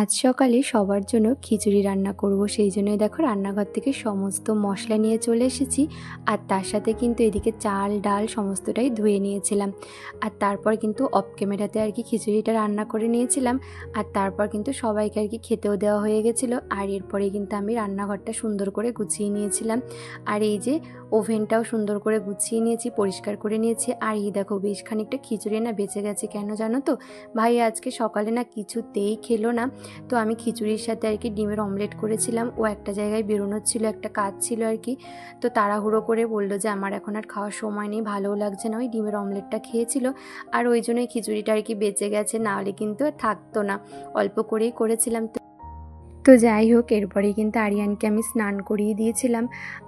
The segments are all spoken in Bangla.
আজ সকালে সবার জন্য খিচুড়ি রান্না করব, সেই জন্যই দেখো রান্নাঘর থেকে সমস্ত মশলা নিয়ে চলে এসেছি। আর তার সাথে কিন্তু এদিকে চাল ডাল সমস্তটাই ধুয়ে নিয়েছিলাম। আর তারপর কিন্তু অফ ক্যামেরাতে আর কি খিচুড়িটা রান্না করে নিয়েছিলাম। আর তারপর কিন্তু সবাইকে আর কি খেতেও দেওয়া হয়ে গেছিলো। আর এরপরে কিন্তু আমি রান্নাঘরটা সুন্দর করে গুছিয়ে নিয়েছিলাম। আর এই যে ওভেনটাও সুন্দর করে গুছিয়ে নিয়েছি, পরিষ্কার করে নিয়েছি। আর এই দেখো বেশ খানিকটা খিচুড়ি না বেঁচে গেছে, কেন জানো তো? ভাই আজকে সকালে না কিছুতেই খেলো না। তো আমি খিচুড়ির সাথে আর কি ডিমের অমলেট করেছিলাম। ও একটা জায়গায় বেরোনোর ছিল, একটা কাজ ছিল আর কি। তো তাড়াহুড়ো করে বললো যে আমার এখন আর খাওয়ার সময় নেই, ভালোও লাগছে না, ওই ডিমের অমলেটটা খেয়েছিল। আর ওই জন্যই খিচুড়িটা আর কি বেঁচে গেছে, নাহলে কিন্তু থাকতো না। অল্প করেই করেছিলাম। তো যাই হোক, এরপরেই কিন্তু আরিয়ানকে আমি স্নান করিয়ে দিয়েছিলাম।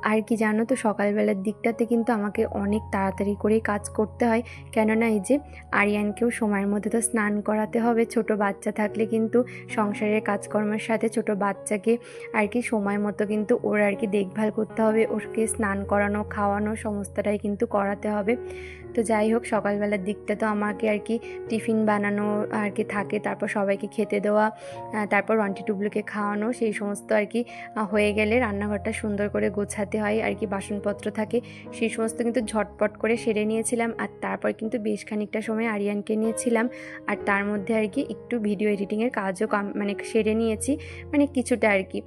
আর কি জানো তো, সকালবেলার দিকটাতে কিন্তু আমাকে অনেক তাড়াতাড়ি করেই কাজ করতে হয়, কেননা এই যে আরিয়ানকেও সময়ের মধ্যে তো স্নান করাতে হবে। ছোট বাচ্চা থাকলে কিন্তু সংসারের কাজকর্মের সাথে ছোট বাচ্চাকে আর কি সময় মতো কিন্তু ওর আর কি দেখভাল করতে হবে, ওকে স্নান করানো খাওয়ানো সমস্তটাই কিন্তু করাতে হবে। তো যাই হোক, সকালবেলার দিকটা তো আমাকে আর কি টিফিন বানানো আর কি থাকে, তারপর সবাইকে খেতে দেওয়া, তারপর রন্টি টুবলুকে খাওয়ানো, সেই সমস্ত আর কি হয়ে গেলে রান্নাঘরটা সুন্দর করে গোছাতে হয় আর কি, বাসনপত্র থাকে সেই সমস্ত কিন্তু ঝটপট করে সেরে নিয়েছিলাম। আর তারপর কিন্তু বেশ খানিকটা সময় আরিয়ানকে নিয়েছিলাম। আর তার মধ্যে আর কি একটু ভিডিও এডিটিংয়ের কাজও মানে সেরে নিয়েছি, মানে কিছুটা আর কি।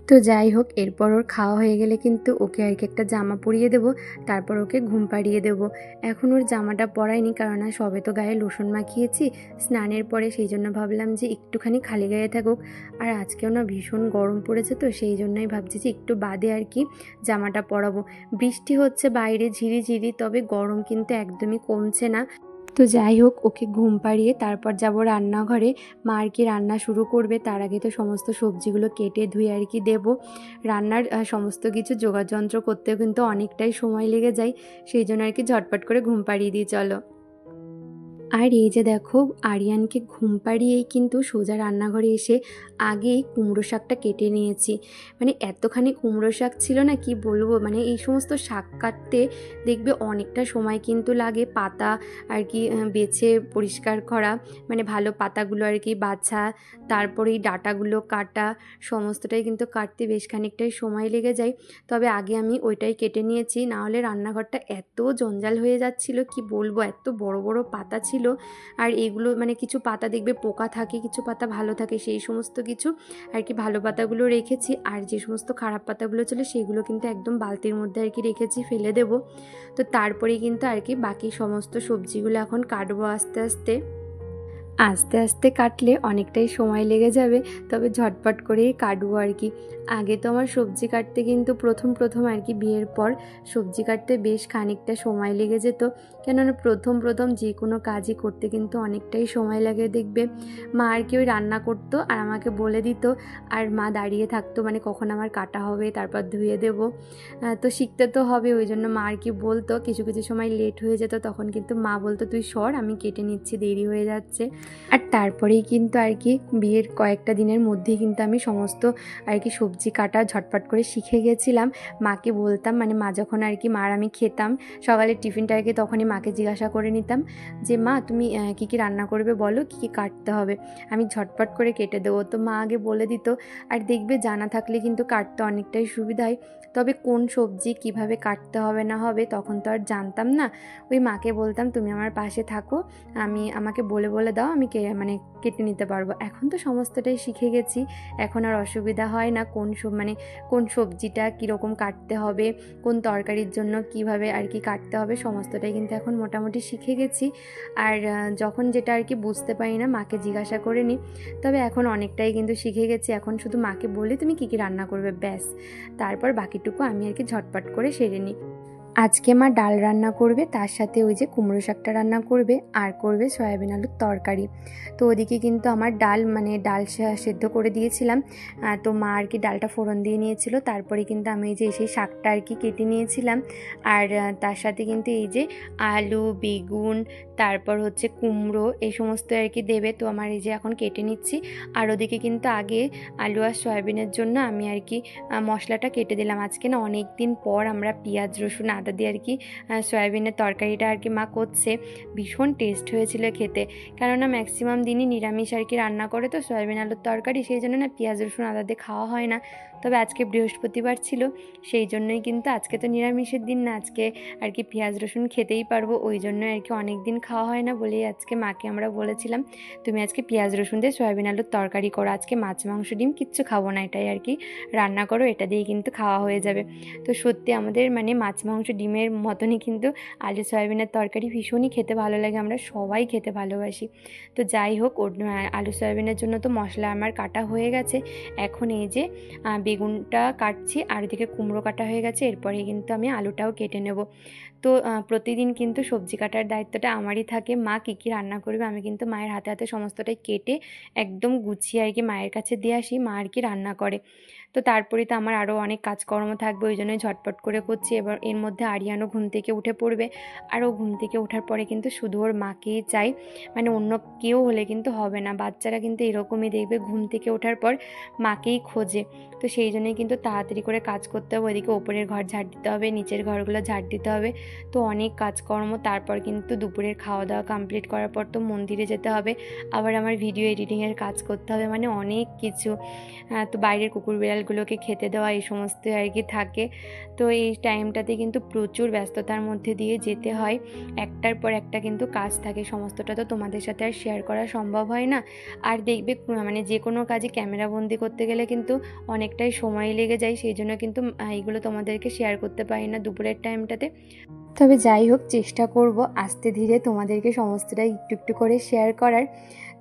তো যাই হোক, এরপর ওর খাওয়া হয়ে গেলে কিন্তু ওকে আর কি একটা জামা পরিয়ে দেবো, তারপর ওকে ঘুম পাড়িয়ে দেবো। এখন ওর জামাটা পরাইনি, কারণ সবে তো গায়ে লোশন মাখিয়েছি স্নানের পরে, সেই জন্য ভাবলাম যে একটুখানি খালি গায়ে থাকুক। আর আজকেও না ভীষণ গরম পড়েছে, তো সেই জন্যই ভাবছি যে একটু বাদে আর কি জামাটা পরাবো। বৃষ্টি হচ্ছে বাইরে ঝিরিঝিরি, তবে গরম কিন্তু একদমই কমছে না। তো যাই হোক, ওকে ঘুম পাড়িয়ে তারপর যাব রান্নাঘরে। মা আর কি রান্না শুরু করবে, তার আগে তো সমস্ত সবজিগুলো কেটে ধুয়ে আর কি দেবো। রান্নার সমস্ত কিছু যোগাযন্ত্র করতেও কিন্তু অনেকটাই সময় লেগে যায়, সেই জন্য আর কি ঝটপট করে ঘুম পাড়িয়ে দিই চলো। আর এই যে দেখো, আরিয়ানকে ঘুম পাড়িয়েই কিন্তু সোজা রান্নাঘরে এসে আগেই কুমড়ো শাকটা কেটে নিয়েছি। মানে এতখানি কুমড়ো শাক ছিল না, কি বলবো, মানে এই সমস্ত শাক কাটতে দেখবে অনেকটা সময় কিন্তু লাগে। পাতা আর কি বেছে পরিষ্কার করা, মানে ভালো পাতাগুলো আর কি বাছা, তারপরে এই ডাঁটাগুলো কাটা, সমস্তটাই কিন্তু কাটতে বেশ খানিকটাই সময় লেগে যায়। তবে আগে আমি ওইটাই কেটে নিয়েছি, নাহলে রান্নাঘরটা এত জঞ্জাল হয়ে যাচ্ছিল, কি বলবো, এত বড় বড় পাতা ছিল। আর এগুলো মানে কিছু পাতা দেখবে পোকা থাকে, কিছু পাতা ভালো থাকে, সেই সমস্ত কিছু আর কি ভালো পাতাগুলো রেখেছি। আর যে সমস্ত খারাপ পাতাগুলো ছিল সেগুলো কিন্তু একদম বালতির মধ্যে আর কি রেখেছি, ফেলে দেব। তো তারপরেই কিন্তু আর কি বাকি সমস্ত সবজিগুলো এখন কাটবো আস্তে আস্তে। আস্তে আস্তে কাটলে অনেকটাই সময় লেগে যাবে, তবে ঝটপট করেই কাটবো আর কি। আগে তো আমার সবজি কাটতে কিন্তু প্রথম আর কি বিয়ের পর সবজি কাটতে বেশ খানিকটা সময় লেগে যেত, কেননা প্রথম যে কোনো কাজই করতে কিন্তু অনেকটাই সময় লাগে। দেখবে মা আর কি ওই রান্না করতো আর আমাকে বলে দিত, আর মা দাঁড়িয়ে থাকতো, মানে কখন আমার কাটা হবে তারপর ধুয়ে দেব। তো শিখতে তো হবে, ওই জন্য মা আর কি বলতো, কিছু কিছু সময় লেট হয়ে যেত, তখন কিন্তু মা বলতো তুই সর, আমি কেটে নিচ্ছি, দেরি হয়ে যাচ্ছে। আর তারপরেই কিন্তু আর কি বিয়ের কয়েকটা দিনের মধ্যেই কিন্তু আমি সমস্ত আর কি সবজি কাটা ঝটপট করে শিখে গেছিলাম। মাকে বলতাম, মানে মা যখন আর কি মার আমি খেতাম সকালের টিফিনটা আর কি, তখনই মাকে জিজ্ঞাসা করে নিতাম যে মা তুমি কী কী রান্না করবে বলো, কী কী কাটতে হবে, আমি ঝটপট করে কেটে দেবো। তো মা আগে বলে দিত। আর দেখবে জানা থাকলে কিন্তু কাটতে অনেকটাই সুবিধা হয়। তবে কোন সবজি কিভাবে কাটতে হবে না হবে তখন তো আর জানতাম না, ওই মাকে বলতাম তুমি আমার পাশে থাকো, আমাকে বলে বলে দাও, আমি মানে কেটে নিতে পারবো। এখন তো সমস্তটাই শিখে গেছি, এখন আর অসুবিধা হয় না মানে কোন সবজিটা কীরকম কাটতে হবে, কোন তরকারির জন্য কিভাবে আর কি কাটতে হবে, সমস্তটাই কিন্তু এখন মোটামুটি শিখে গেছি। আর যখন যেটা আর কি বুঝতে পারি না মাকে জিজ্ঞাসা করে নিই, তবে এখন অনেকটাই কিন্তু শিখে গেছি। এখন শুধু মাকে বলি তুমি কী কী রান্না করবে, ব্যাস, তারপর বাকিটুকু আমি আর কি ঝটপট করে সেরে নিই। আজকে মা ডাল রান্না করবে, তার সাথে ওই যে কুমড়ো শাকটা রান্না করবে, আর করবে সয়াবিন আলুর তরকারি। তো ওদিকে কিন্তু আমার ডাল সেদ্ধ করে দিয়েছিলাম। তো মা আর কি ডালটা ফোড়ন দিয়ে নিয়েছিল, তারপরে কিন্তু আমি এই যে সেই শাকটা আর কি কেটে নিয়েছিলাম। আর তার সাথে কিন্তু এই যে আলু বেগুন তারপর হচ্ছে কুমড়ো এই সমস্ত আর কি দেবে। তো আমার এই যে এখন কেটে নিচ্ছি। আর ওদিকে কিন্তু আগে আলু আর সয়াবিনের জন্য আমি আর কি মশলাটা কেটে দিলাম। আজকে না অনেক দিন পর আমরা পেঁয়াজ রসুন আদা দিয়ে আর কি সয়াবিনের তরকারিটা আর কি মা করছে, ভীষণ টেস্ট হয়েছিল খেতে। কেননা ম্যাক্সিমাম দিনই নিরামিষ আর কি রান্না করে তো সয়াবিন আলুর তরকারি, সেই জন্য না পেঁয়াজ রসুন আদা দিয়ে খাওয়া হয় না। তবে আজকে বৃহস্পতিবার ছিল, সেই জন্যই কিন্তু আজকে তো নিরামিষের দিন না, আজকে আর কি পেঁয়াজ রসুন খেতেই পারবো, ওই জন্য আর কি অনেক দিন খাওয়া হয় না বলেই আজকে মাকে আমরা বলেছিলাম তুমি আজকে পেঁয়াজ রসুন দিয়ে সয়াবিন আলুর তরকারি করো, আজকে মাছ মাংস ডিম কিচ্ছু খাবো না, এটাই আর কি রান্না করো, এটা দিয়ে কিন্তু খাওয়া হয়ে যাবে। তো সত্যি আমাদের মানে মাছ মাংস ডিমের মতনই কিন্তু আলু সয়াবিনের তরকারি ভীষণই খেতে ভালো লাগে, আমরা সবাই খেতে ভালোবাসি। তো যাই হোক, আলু সয়াবিনের জন্য তো মশলা আমার কাটা হয়ে গেছে। এখন এই যে বেগুনটা কাটছি, আর এদিকে কুমড়ো কাটা হয়ে গেছে, এরপরে কিন্তু আমি আলুটাও কেটে নেব। তো প্রতিদিন কিন্তু সবজি কাটার দায়িত্বটা আমারই থাকে। মা কী কী রান্না করবে আমি কিন্তু মায়ের হাতে হাতে সমস্তটাই কেটে একদম গুছিয়ে আর কি মায়ের কাছে দিয়ে আসি, মা আর কি রান্না করে। তো তারপরে তো আমার আরও অনেক কাজকর্ম থাকবে, ওই জন্যই ঝটপট করে করছি। এবার এর মধ্যে আরিয়ানও ঘুম থেকে উঠে পড়বে, আর ও ঘুম থেকে ওঠার পরে কিন্তু শুধু ওর মাকেই চাই, মানে অন্য কেউ হলে কিন্তু হবে না। বাচ্চারা কিন্তু এরকমই দেখবে, ঘুম থেকে ওঠার পর মাকেই খোঁজে। তো সেই জন্যই কিন্তু তাড়াতাড়ি করে কাজ করতে হবে, ওইদিকে ওপরের ঘর ঝাড় দিতে হবে, নিচের ঘরগুলো ঝাড় দিতে হবে, তো অনেক কাজকর্ম। তারপর কিন্তু দুপুরের খাওয়া দাওয়া কমপ্লিট করার পর তো মন্দিরে যেতে হবে, আবার আমার ভিডিও এডিটিংয়ের কাজ করতে হবে, মানে অনেক কিছু। তো বাইরের কুকুর বিড়ালগুলোকে খেতে দেওয়া এই সমস্ত আর কি থাকে। তো এই টাইমটাতে কিন্তু প্রচুর ব্যস্ততার মধ্যে দিয়ে যেতে হয়, একটার পর একটা কিন্তু কাজ থাকে, সমস্তটা তো তোমাদের সাথে আর শেয়ার করা সম্ভব হয় না। আর দেখবে মানে যে কোনো কাজে ক্যামেরাবন্দি করতে গেলে কিন্তু অনেকটাই সময় লেগে যায়, সেই জন্য কিন্তু এইগুলো তোমাদেরকে শেয়ার করতে পারি না দুপুরের টাইমটাতে। তবে যাই হোক, চেষ্টা করব আস্তে ধীরে তোমাদেরকে সমস্তটা একটু একটু করে শেয়ার করার।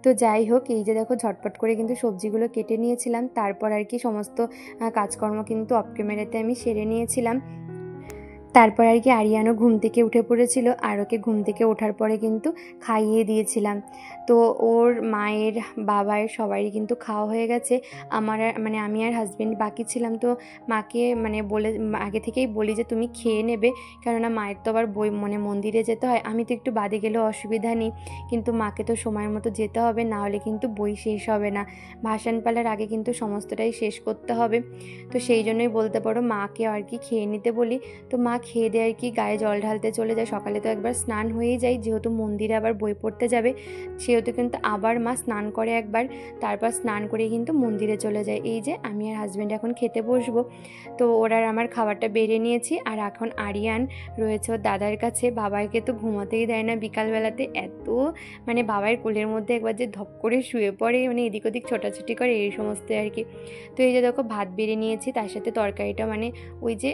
তো যাই হোক, এই যে দেখো ঝটপট করে কিন্তু সবজিগুলো কেটে নিয়েছিলাম, তারপর আর কি সমস্ত কাজকর্ম কিন্তু অফ ক্যামেরাতে আমি সেরে নিয়েছিলাম। তারপর আর কি আরিয়ানও ঘুম থেকে উঠে পড়েছিল, আর ওকে ঘুম থেকে ওঠার পরে কিন্তু খাইয়ে দিয়েছিলাম। তো ওর মায়ের বাবার সবারই কিন্তু খাওয়া হয়ে গেছে, আমার মানে আমি আর হাজব্যান্ড বাকি ছিলাম। তো মাকে মানে বলে আগে থেকেই বলি যে তুমি খেয়ে নেবে, কেননা মায়ের তো আবার মানে মন্দিরে যেতে হয়, আমি তো একটু বাদে গেলেও অসুবিধা নেই, কিন্তু মাকে তো সময়ের মতো যেতে হবে, না হলে কিন্তু বই শেষ হবে না, ভাসান পালার আগে কিন্তু সমস্তটাই শেষ করতে হবে। তো সেই জন্যই বলতে পারো মাকে আর কি খেয়ে নিতে বলি। তো মা খেয়ে দিয়ে আর কি গায়ে জল ঢালতে চলে যায়, সকালে তো একবার স্নান হয়েই যায়, যেহেতু মন্দিরে আবার বই পড়তে যাবে সেহেতু কিন্তু আবার মা স্নান করে একবার, তারপর স্নান করে কিন্তু মন্দিরে চলে যায়। এই যে আমি আর হাজব্যান্ড এখন খেতে বসবো। তো ওরা আমার খাবারটা বেড়ে নিয়েছি, আর এখন আরিয়ান রয়েছে ওর দাদার কাছে, বাবাকে তো ঘুমাতেই দেয় না বিকালবেলাতে, এত মানে বাবার কোলের মধ্যে একবার যে ধপ করে শুয়ে পড়ে, মানে এদিক ওদিক ছোটাছুটি করে এই সমস্ত আর কি। তো এই যে দেখো ভাত বেড়ে নিয়েছি, তার সাথে তরকারিটা মানে ওই যে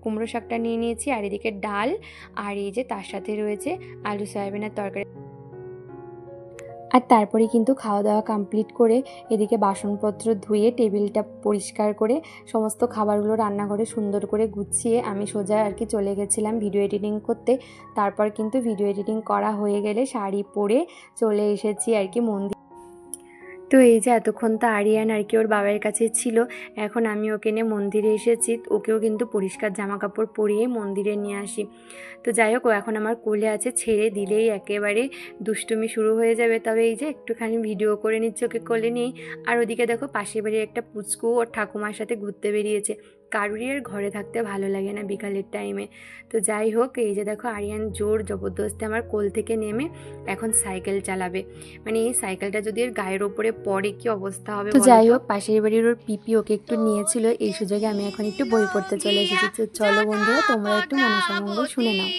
কুমড়ো শাকটা নিয়ে নিয়েছি, আর এদিকে ডাল, আর এই যে তার সাথে রয়েছে আলু সয়াবিনের তরকারি। আর তারপরে কিন্তু খাওয়া দাওয়া কমপ্লিট করে এদিকে বাসনপত্র ধুয়ে টেবিলটা পরিষ্কার করে সমস্ত খাবারগুলো রান্নাঘরে সুন্দর করে গুছিয়ে আমি সোজা আর কি চলে গেছিলাম ভিডিও এডিটিং করতে। তারপর কিন্তু ভিডিও এডিটিং করা হয়ে গেলে শাড়ি পরে চলে এসেছি আর কি মন্দির। তো এই যে এতক্ষণ তো আরিয়ান আর কি ওর বাবার কাছে ছিল, এখন আমি ওকে নিয়ে মন্দিরে এসেছি, ওকেও কিন্তু পরিষ্কার জামা কাপড় পরিয়ে মন্দিরে নিয়ে আসি। তো যাই হোক, ও এখন আমার কোলে আছে, ছেড়ে দিলেই একেবারে দুষ্টুমি শুরু হয়ে যাবে। তবে এই যে একটুখানি ভিডিও করে নিচ্ছে ওকে কোলে নিয়েই। আর ওদিকে দেখো পাশের বাড়ির একটা পুচকু ওর ঠাকুমার সাথে ঘুরতে বেরিয়েছে, কারুরই আর ঘরে থাকতে ভালো লাগে না বিকালের টাইমে। তো যাই হোক, এই যে দেখো আরিয়ান জোর জবরদস্তি আমার কোল থেকে নেমে এখন সাইকেল চালাবে, মানে এই সাইকেলটা যদি এর গায়ের ওপরে পড়ে কি অবস্থা হবে। তো যাই হোক, পাশের বাড়ির ওর পিপি ওকে একটু নিয়েছিল, এই সুযোগে আমি এখন একটু বই পড়তে চলে এসেছি। তো চলো বন্ধুরা, তোমরা একটু মনসা মঙ্গল শুনে নাও।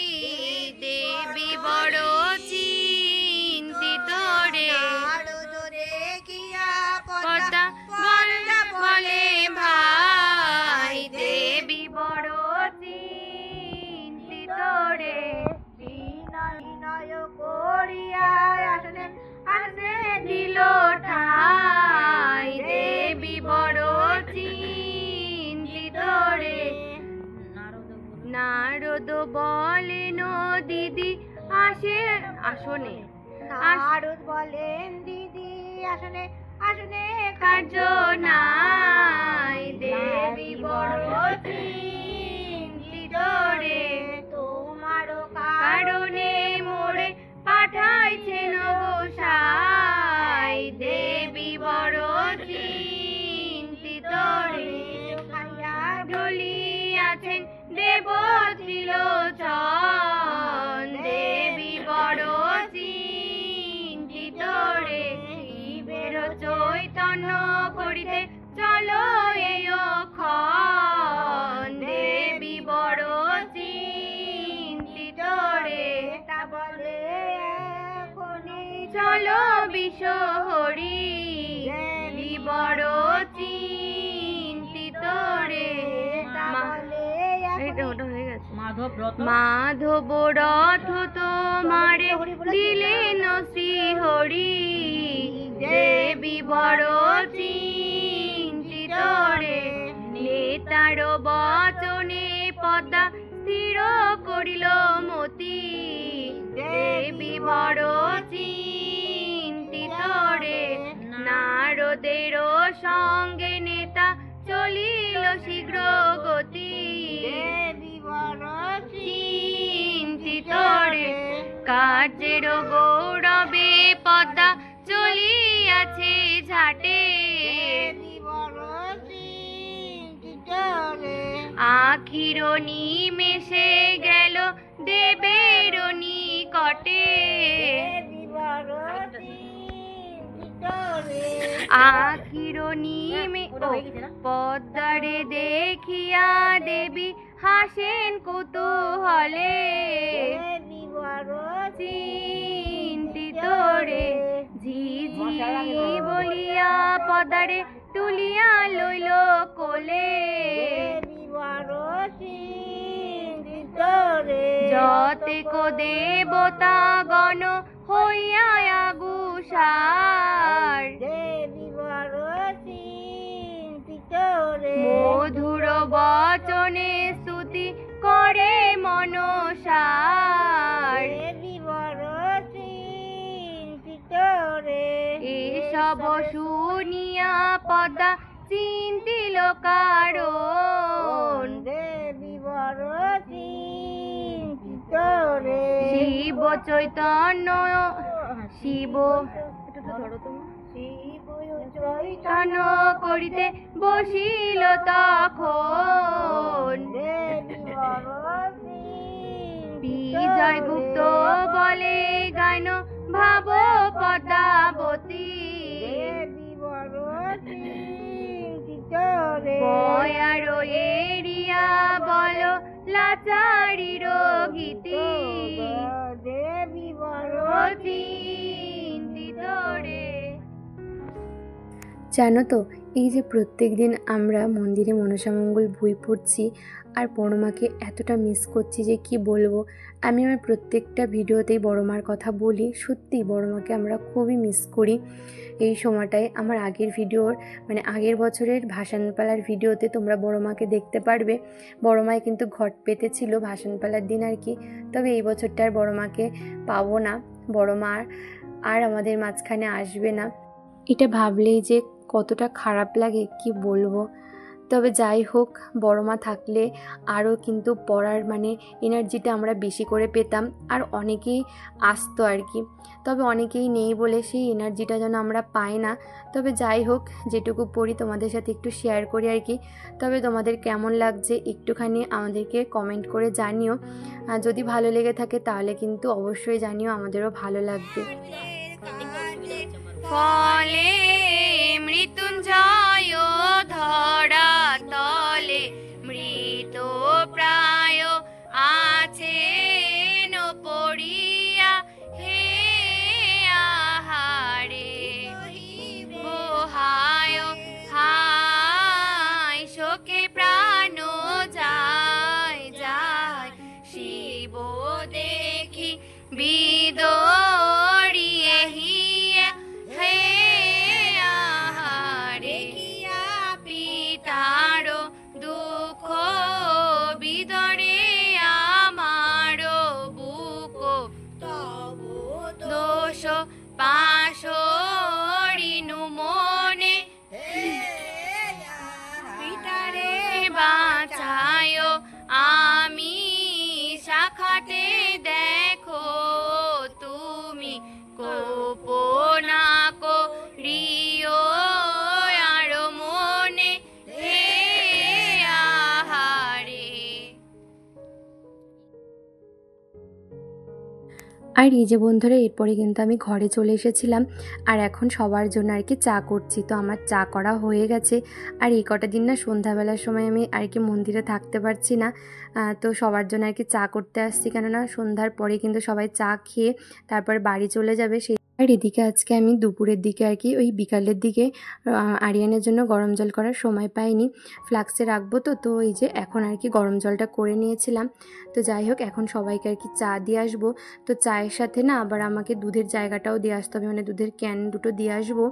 দেবী বড় চিন্তিত রে, পদ্মা বলে ভাই, দেবী বড় চিন্তিত রে, বিনয় করিয়া আসনে আসনে দিল ঠাই, দেবী বড় চিন্তিত রে। নারদ বলেন দিদি আসনে, নারদ বলেন দিদি আসনে আসনে কার্য নাই, দেবী বড় চিন্তিত রে, তোমার কারণে মোরে পাঠাইছেন গোসাই, দেবী বড় চিন্তিত রে, ঢলিয়াছেন দেবতী ত্রিলোচন দেবী বড় চিন্তিত রে শিবের চৈতন্য করিতে চলো এক্ষণ দেবী বড় চিন্তিত রে বলে চলো বিশ্বহরি দেবী বড় চিন্তিত রে মাধব রথ তোমারে দিলেন শ্রীহরি দেবী বড় চিন্তিত রে নেতার বচনে পদ্মা স্থির করিল মতি দেবী বড় চিন্তিত রে নারদের সঙ্গে নেতা চলিল শীঘ্র গতি দেবী বড় চিন্তিত রে কার্যের গৌরবে পদ্মা চলিয়াছে ঝাটে আখির নিমেষে গেল দেবের নিকটে আখির পদ্মারে দেখিয়া দেবী হাসেন কৌতূহলে চিন্তিত রে ঝিঝি বলিয়া পদ্মারে তুলিয়া লইল কোলে যতেক দেবতা গণ হইয়া আগুসার মধুর বচনে স্তুতি করে মনসার এসব শুনিয়া পদ্মা চিন্তিল কারণ শিব চৈতন্য শিব চৈতন্য করিতে বসিল তখন বিজয় গুপ্ত বলে গান ভাব পদ্মাবতী বয়ার এরিয়া বল লাচারির গীতি দেবী বড় চিন্তিত রে। জানো তো এই যে প্রত্যেক দিন আমরা মন্দিরে মনসামঙ্গল বই পড়ছি আর বড় মাকে এতটা মিস করছি যে কি বলবো। আমি আমার প্রত্যেকটা ভিডিওতেই বড় মার কথা বলি, সত্যি বড় মাকে আমরা খুবই মিস করি। এই সময়টায় আমার আগের ভিডিওর আগের বছরের ভাসানপালার ভিডিওতে তোমরা বড় মাকে দেখতে পারবে। বড় মায় কিন্তু ঘট পেতেছিল ভাসানপালার দিন আর কি। তবে এই বছরটার বড় মাকে পাবো না, বড় মা আর আমাদের মাঝখানে আসবে না। এটা ভাবলেই যে কতটা খারাপ লাগে কি বলবো। তবে যাই হোক, বড় মা থাকলে আরও কিন্তু পড়ার এনার্জিটা আমরা বেশি করে পেতাম আর অনেকেই আসতো আর কি। তবে অনেকেই নেই বলে সেই এনার্জিটা যেন আমরা পাই না। তবে যাই হোক, যেটুকু পড়ি তোমাদের সাথে একটু শেয়ার করি আর কি। তবে তোমাদের কেমন লাগছে একটুখানি আমাদেরকে কমেন্ট করে জানিও। যদি ভালো লেগে থাকে তাহলে কিন্তু অবশ্যই জানিও, আমাদেরও ভালো লাগবে। ফলে মৃত্যুঞ্জয় ধরা তলে মৃত প্রায় আছেন পড়িয়া হে আহারে বোহায় হায় শোকে প্রাণ যায় যায় শিব দেখি বিদরিয়ে হিয়া হে আর এই যে বন্ধুরা, এরপরে কিন্তু আমি ঘরে চলে এসেছিলাম আর এখন সবার জন্য আর কি চা করছি। তো আমার চা করা হয়ে গেছে। আর এই কটা দিন না সন্ধ্যাবেলার সময় আমি আর কি মন্দিরে থাকতে পারছি না, তো সবার জন্য আর কি চা করতে আসছি, কেননা সন্ধ্যার পরে কিন্তু সবাই চা খেয়ে তারপর বাড়ি চলে যাবে। আর এদিকে আজকে আমি দুপুরের দিকে আর কি ওই বিকালের দিকে আরিয়ানের জন্য গরম জল করার সময় পাইনি, ফ্লাক্সে রাখবো। তো এই যে এখন আর কি গরম জলটা করে নিয়েছিলাম। তো যাই হোক, এখন সবাইকে আর কি চা দিয়ে আসবো। তো চায়ের সাথে না আবার আমাকে দুধের জায়গাটাও দিয়ে আসতে হবে, মানে দুধের ক্যান দুটো দিয়ে আসবো।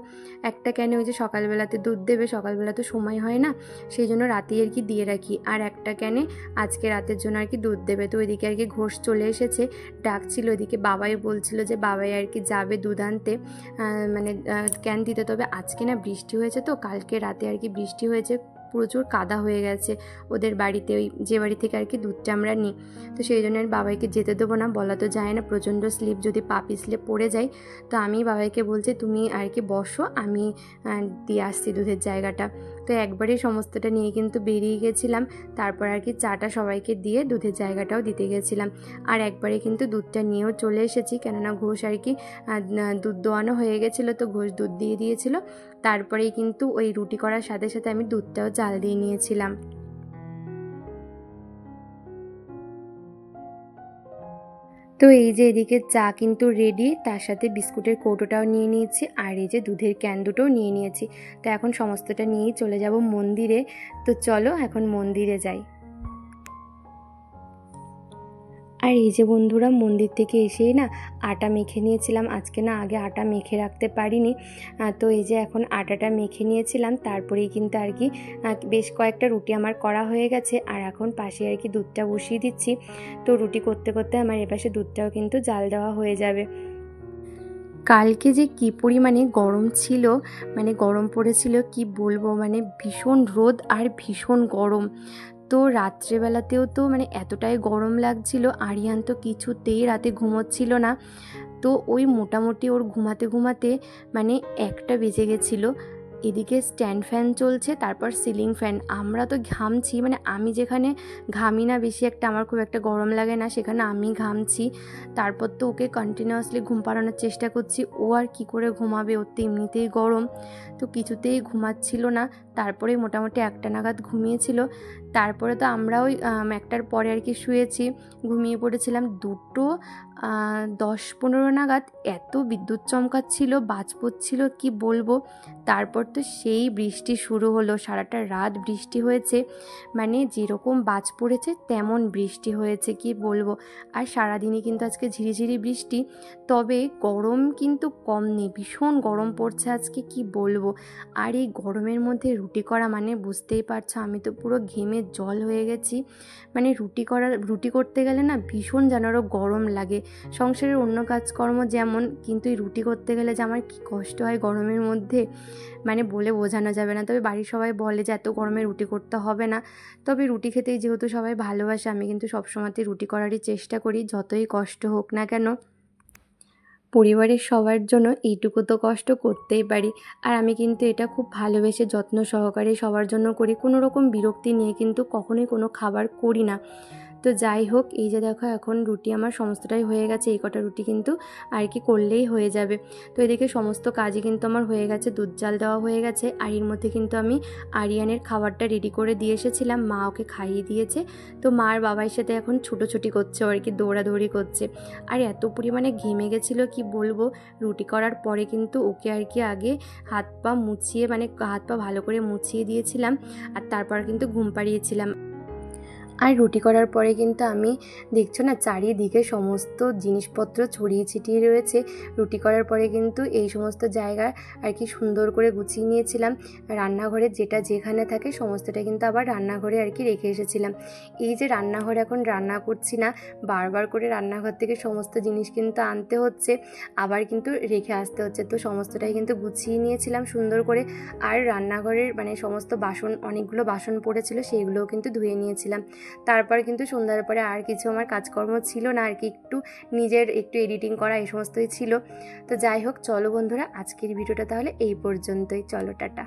একটা ক্যানে ওই যে সকালবেলাতে দুধ দেবে, সকালবেলা তো সময় হয় না, সেই জন্য রাতেই আর কি দিয়ে রাখি। আর একটা ক্যানে আজকে রাতের জন্য আর কি দুধ দেবে। তো ওইদিকে আর কি ঘোষ চলে এসেছে, ডাকছিল। ওইদিকে বাবাই বলছিল যে বাবাই আর কি যাবে দুধ আনতে, মানে ক্যান দিতে। তবে আজকে না বৃষ্টি হয়েছে, তো কালকে রাতে আর কি বৃষ্টি হয়েছে, প্রচুর কাদা হয়ে গেছে ওদের বাড়িতে, ওই যে বাড়ি থেকে আর কি দুধটা আমরা নিই। তো সেই জন্য আর বাবাইকে যেতে দেবো না, বলা তো যায় না, প্রচণ্ড স্লিপ, যদি পা পিছলে পড়ে যায়। তো আমি বাবাইকে বলছি তুমি আর কি বসো, আমি দিয়ে আসছি দুধের জায়গাটা। তো একবারে সমস্তটা নিয়ে কিন্তু বেরিয়ে গেছিলাম। তারপর আর কি চাটা সবাইকে দিয়ে দুধের জায়গাটাও দিতে গেছিলাম। আর একবারে কিন্তু দুধটা নিয়েও চলে এসেছি, কেননা ঘোষ আর কি দুধ দোয়ানো হয়ে গেছিলো, তো ঘোষ দুধ দিয়ে দিয়েছিল। তারপরেই কিন্তু ওই রুটি করার সাথে সাথে আমি দুধটাও জাল দিয়ে নিয়েছিলাম। তো এই যে এদিকে চা কিন্তু রেডি, তার সাথে বিস্কুটের কৌটোটাও নিয়ে নিয়েছি, আর এই যে দুধের ক্যান দুটোও নিয়ে নিয়েছি। তো এখন সমস্তটা নিয়েই চলে যাব মন্দিরে। তো চলো এখন মন্দিরে যাই। আর এই যে বন্ধুরা, মন্দির থেকে এসেই না আটা মেখে নিয়েছিলাম। আজকে না আগে আটা মেখে রাখতে পারিনি, তো এই যে এখন আটাটা মেখে নিয়েছিলাম। তারপরেই কিন্তু আর কি বেশ কয়েকটা রুটি আমার করা হয়ে গেছে। আর এখন পাশে আর কি দুধটা বসিয়ে দিচ্ছি। তো রুটি করতে করতে আমার এপাশে দুধটাও কিন্তু জাল দেওয়া হয়ে যাবে। কালকে যে কী পরিমাণে গরম ছিল, মানে গরম পড়েছিল কি বলবো, মানে ভীষণ রোদ আর ভীষণ গরম। তো রাত্রেবেলাতেও তো মানে এতটাই গরম লাগছিল, আরিয়ান তো কিছুতেই রাতে ঘুমোচ্ছিল না। তো ওই মোটামুটি ওর ঘুমাতে ঘুমাতে মানে 1টা বেজে গেছিলো। এদিকে স্ট্যান্ড ফ্যান চলছে, তারপর সিলিং ফ্যান। আমরা তো ঘামছি, মানে আমি যেখানে ঘামি না বেশি একটা, আমার খুব একটা গরম লাগে না, সেখানে আমি ঘামছি। তারপর তো ওকে কন্টিনিউয়াসলি ঘুম পাড়ানোর চেষ্টা করছি, ও আর কি করে ঘুমাবে, ওর তো এমনিতেই গরম। তো কিছুতেই ঘুমাচ্ছিল না। তারপরে মোটামুটি 1টা নাগাদ ঘুমিয়েছিল। তারপরে তো আমরা ওই 1টার পরে আর কি শুয়েছি, ঘুমিয়ে পড়েছিলাম। 2:10-15 নাগাদ এত বিদ্যুৎ চমকাচ্ছিল, বাজ পড়ছিল কি বলবো। তারপর তো সেই বৃষ্টি শুরু হলো, সারাটা রাত বৃষ্টি হয়েছে, মানে যেরকম বাজ পড়েছে তেমন বৃষ্টি হয়েছে কি বলবো। আর সারাদিনই কিন্তু আজকে ঝিরিঝিরি বৃষ্টি, তবে গরম কিন্তু কম নেই, ভীষণ গরম পড়ছে আজকে কি বলবো। আর এই গরমের মধ্যে রুটি করা মানে বুঝতেই পারছো, আমি তো পুরো ঘেমে জল হয়ে গেছি। মানে রুটি করতে গেলে না ভীষণ যেন আরও গরম লাগে। সংসারের অন্য কাজকর্ম যেমন, কিন্তু এই রুটি করতে গেলে যে আমার কী কষ্ট হয় গরমের মধ্যে, মানে বলে বোঝানো যাবে না। তবে বাড়ির সবাই বলে যে এত গরমে রুটি করতে হবে না, তবে রুটি খেতেই যেহেতু সবাই ভালোবাসে, আমি কিন্তু সবসময়তে রুটি করারই চেষ্টা করি, যতই কষ্ট হোক না কেন। পরিবারের সবার জন্য এইটুকু তো কষ্ট করতেই পারি। আর আমি কিন্তু এটা খুব ভালোবেসে যত্ন সহকারে সবার জন্য করি, কোনো রকম বিরক্তি নিয়ে কিন্তু কখনোই কোনো খাবার করি না। তো যাই হোক, এই যে দেখো এখন রুটি আমার সমস্তটাই হয়ে গেছে, এই কটা রুটি কিন্তু আর কি করলেই হয়ে যাবে। তো এদিকে সমস্ত কাজই কিন্তু আমার হয়ে গেছে, দুধ জাল দেওয়া হয়ে গেছে। আর এর মধ্যে কিন্তু আমি আরিয়ানের খাবারটা রেডি করে দিয়ে এসেছিলাম, মা ওকে খাইয়ে দিয়েছে। তো মার বাবার সাথে এখন ছুটোছুটি করছে, আর কি দৌড়াদৌড়ি করছে। আর এত পরিমাণে ঘেমে গেছিলো কি বলবো। রুটি করার পরে কিন্তু ওকে আর কি আগে হাত পা মুছিয়ে, মানে হাত পা ভালো করে মুছিয়ে দিয়েছিলাম, আর তারপর কিন্তু ঘুম পাড়িয়েছিলাম। আর রুটি করার পরে কিন্তু আমি, দেখছো না চারিদিকে সমস্ত জিনিসপত্র ছড়িয়ে ছিটিয়ে রয়েছে। রুটি করার পরে কিন্তু এই সমস্ত জায়গা আর কি সুন্দর করে গুছিয়ে নিয়েছিলাম। রান্নাঘরে যেটা যেখানে থাকে সমস্তটা কিন্তু আবার রান্নাঘরে আর কি রেখে এসেছিলাম। এই যে রান্নাঘরে এখন রান্না করছি না, বারবার করে রান্নাঘর থেকে সমস্ত জিনিস কিন্তু আনতে হচ্ছে, আবার কিন্তু রেখে আসতে হচ্ছে। তো সমস্তটাই কিন্তু গুছিয়ে নিয়েছিলাম সুন্দর করে। আর রান্নাঘরের মানে সমস্ত বাসন, অনেকগুলো বাসন পড়েছিল, সেইগুলোও কিন্তু ধুয়ে নিয়েছিলাম। তারপর কিন্তু সন্ধ্যার পরে আর কিছু আমার কাজকর্ম ছিল না আর কি, নিজের একটু এডিটিং করা এই সমস্তই ছিল। তো যাই হোক, চলো বন্ধুরা, আজকের ভিডিওটা তাহলে এই পর্যন্তই। চলো, টাটা।